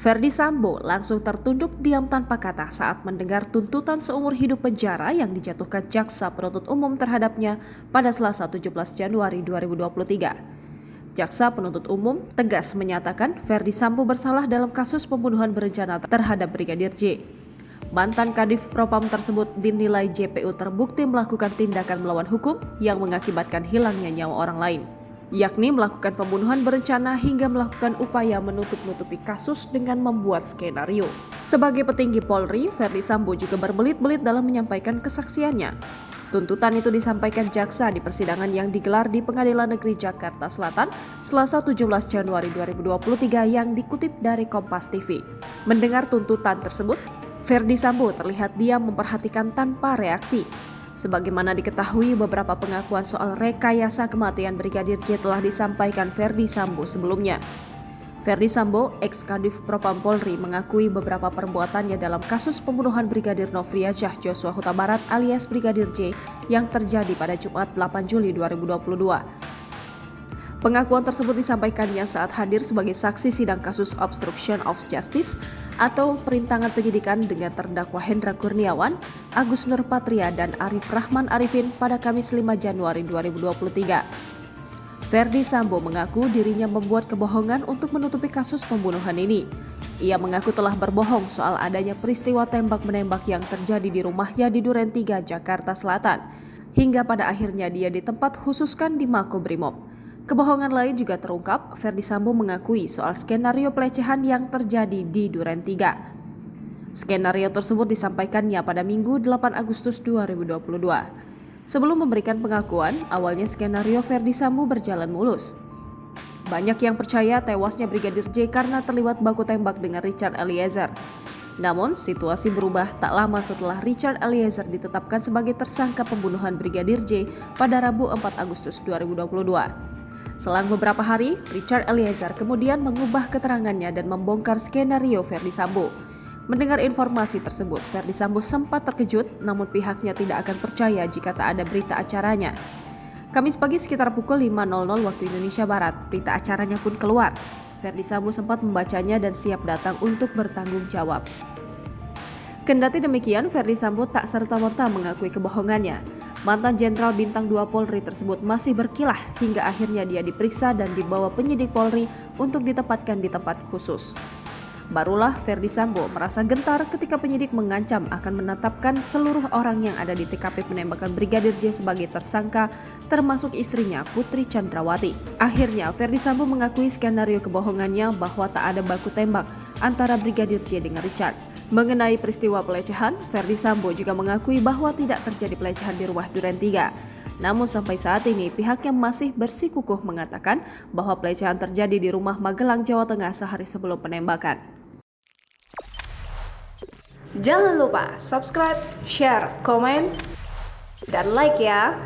Ferdy Sambo langsung tertunduk diam tanpa kata saat mendengar tuntutan seumur hidup penjara yang dijatuhkan jaksa penuntut umum terhadapnya pada Selasa 17 Januari 2023. Jaksa penuntut umum tegas menyatakan Ferdy Sambo bersalah dalam kasus pembunuhan berencana terhadap Brigadir J. Mantan Kadif Propam tersebut dinilai JPU terbukti melakukan tindakan melawan hukum yang mengakibatkan hilangnya nyawa orang lain, yakni melakukan pembunuhan berencana hingga melakukan upaya menutup-nutupi kasus dengan membuat skenario. Sebagai petinggi Polri, Ferdy Sambo juga berbelit-belit dalam menyampaikan kesaksiannya. Tuntutan itu disampaikan jaksa di persidangan yang digelar di Pengadilan Negeri Jakarta Selatan, Selasa 17 Januari 2023 yang dikutip dari Kompas TV. Mendengar tuntutan tersebut, Ferdy Sambo terlihat diam memperhatikan tanpa reaksi. Sebagaimana diketahui, beberapa pengakuan soal rekayasa kematian Brigadir J telah disampaikan Ferdy Sambo sebelumnya. Ferdy Sambo, ex-Kadif Propam Polri, mengakui beberapa perbuatannya dalam kasus pembunuhan Brigadir Nofriansyah Joshua Huta Barat alias Brigadir J yang terjadi pada Jumat 8 Juli 2022. Pengakuan tersebut disampaikannya saat hadir sebagai saksi sidang kasus obstruction of justice atau perintangan penyidikan dengan terdakwa Hendra Kurniawan, Agus Nurpatria, dan Arif Rahman Arifin pada Kamis 5 Januari 2023. Ferdy Sambo mengaku dirinya membuat kebohongan untuk menutupi kasus pembunuhan ini. Ia mengaku telah berbohong soal adanya peristiwa tembak-menembak yang terjadi di rumahnya di Duren 3, Jakarta Selatan, hingga pada akhirnya dia ditempat khususkan di Makobrimob. Kebohongan lain juga terungkap. Ferdy Sambo mengakui soal skenario pelecehan yang terjadi di Duren 3. Skenario tersebut disampaikannya pada Minggu 8 Agustus 2022. Sebelum memberikan pengakuan, awalnya skenario Ferdy Sambo berjalan mulus. Banyak yang percaya tewasnya Brigadir J karena terlibat baku tembak dengan Richard Eliezer. Namun, situasi berubah tak lama setelah Richard Eliezer ditetapkan sebagai tersangka pembunuhan Brigadir J pada Rabu 4 Agustus 2022. Selang beberapa hari, Richard Eliezer kemudian mengubah keterangannya dan membongkar skenario Ferdy Sambo. Mendengar informasi tersebut, Ferdy Sambo sempat terkejut, namun pihaknya tidak akan percaya jika tak ada berita acaranya. Kamis pagi sekitar pukul 5.00 waktu Indonesia Barat, berita acaranya pun keluar. Ferdy Sambo sempat membacanya dan siap datang untuk bertanggung jawab. Kendati demikian, Ferdy Sambo tak serta-merta mengakui kebohongannya. Mantan Jenderal Bintang 2 Polri tersebut masih berkilah hingga akhirnya dia diperiksa dan dibawa penyidik Polri untuk ditempatkan di tempat khusus. Barulah Ferdy Sambo merasa gentar ketika penyidik mengancam akan menetapkan seluruh orang yang ada di TKP penembakan Brigadir J sebagai tersangka, termasuk istrinya Putri Chandrawati. Akhirnya Ferdy Sambo mengakui skenario kebohongannya bahwa tak ada baku tembak antara Brigadir J dengan Richard. Mengenai peristiwa pelecehan, Ferdy Sambo juga mengakui bahwa tidak terjadi pelecehan di rumah Duren 3. Namun sampai saat ini pihaknya masih bersikukuh mengatakan bahwa pelecehan terjadi di rumah Magelang, Jawa Tengah sehari sebelum penembakan. Jangan lupa subscribe, share, komen, dan like ya!